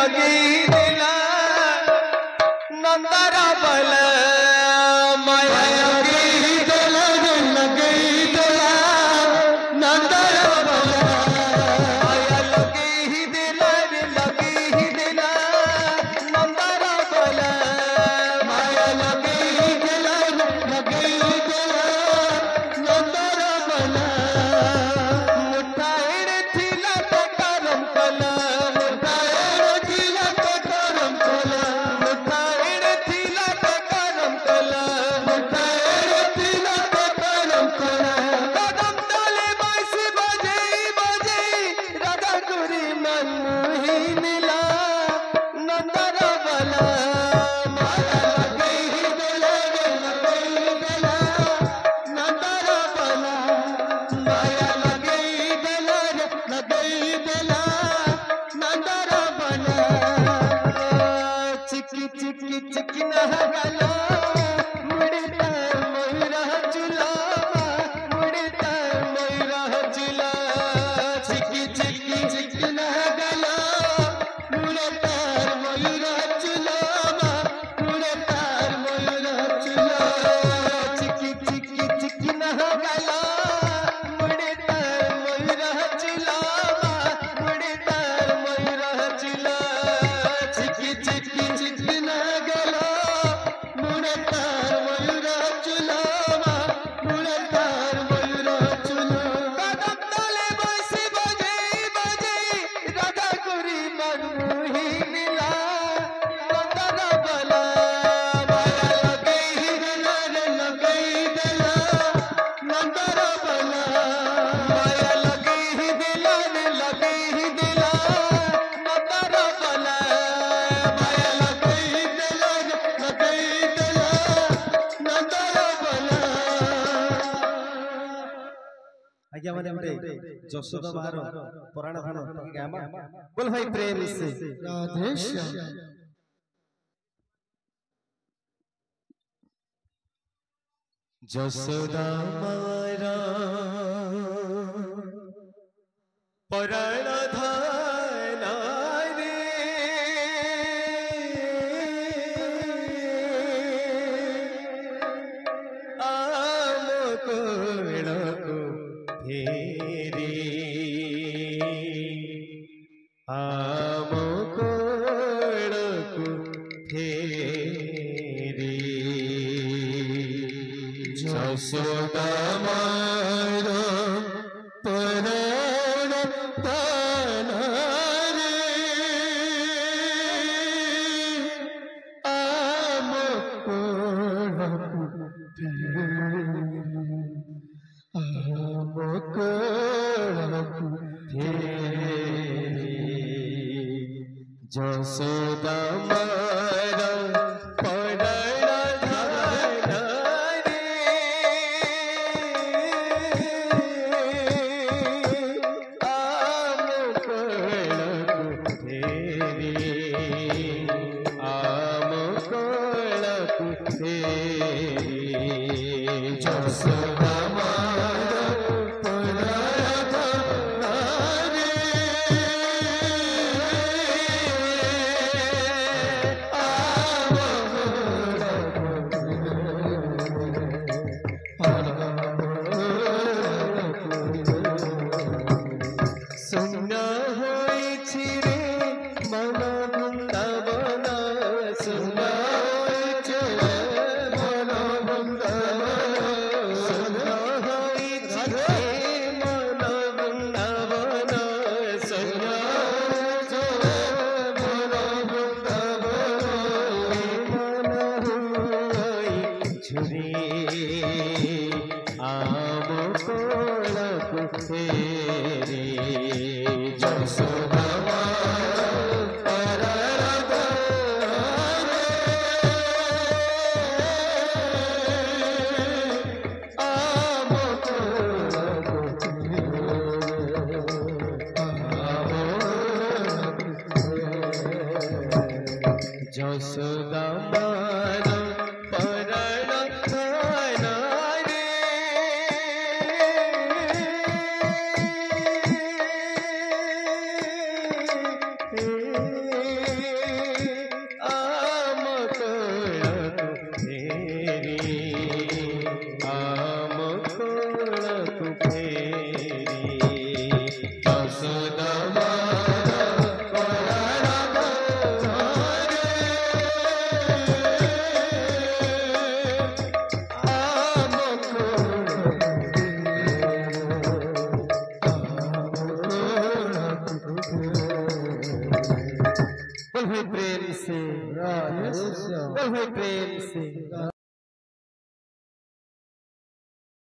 लगी दिला नंदर बल माया लगी दिला नंदर बल माया लगी दिला नंदर बल माया लगी दिला नंदर बल मुठाइड़ थिला तो करम कला मुठाइड़ थिला तो करम कला मुठाइड़ थिला तो करम कला मुठाइड़ थिला तो करम कला कदम डाले बाईस बजे राधा गुरी मन ही मिला नंदर बला माया लगी दिला नंदर बला माया लगी दिला नंदर बला चिकी चिकी चिकी नहगला मुड़ता मोइरा चुला मुड़ता मोइरा चुला चिकी चिकी चिकी नहगला मुड़ता मोइरा चुला मुड़ता मोइरा चुला चिकी चिकी चिकी नहगला मुड़ता मोइरा चुला मुड़ता मोइरा चुला चिकी चिकी चिकी नहगला मुड़ता मोइरा चुला मुड़ता मोइरा चुला कदम डाले बाईस बजे राधा गुरी मन ही मिला नंदर बला माया लगी दिला नंदर बला माया लगी दिला नंदर बला माया लगी दिला नंदर बला आज्ञा माने हमरे जसोदा मारो पुराण धान गामा बोल भाई प्रेम से राधे श्याम जसोदा मारा पुराण धान रे आम कोड़को फेरी आम कोड़को फेरी जसोदा मारा पुराण धान रे आम कोड़को जसोदा मारा पुराण धान रे आम कोड़को फेरी आम कोड़को फेरी जसोदा मारा पुराण धान रे सुना होइछि रे मन बृंदावन सुना होइछि रे मन बृंदावन सुना होइछि रे मन बृंदावन सुना होइछि रे मन बृंदावन मन होइछि रे आम कोड़को फेरी जसोदा मारा पुराण धान रे आम कोड़को जसोदा मारा पुराण धान रे तू फेरी যশোদা মার পরাণ ঘরে बोल भाई प्रेम से, बोल भाई प्रेम से।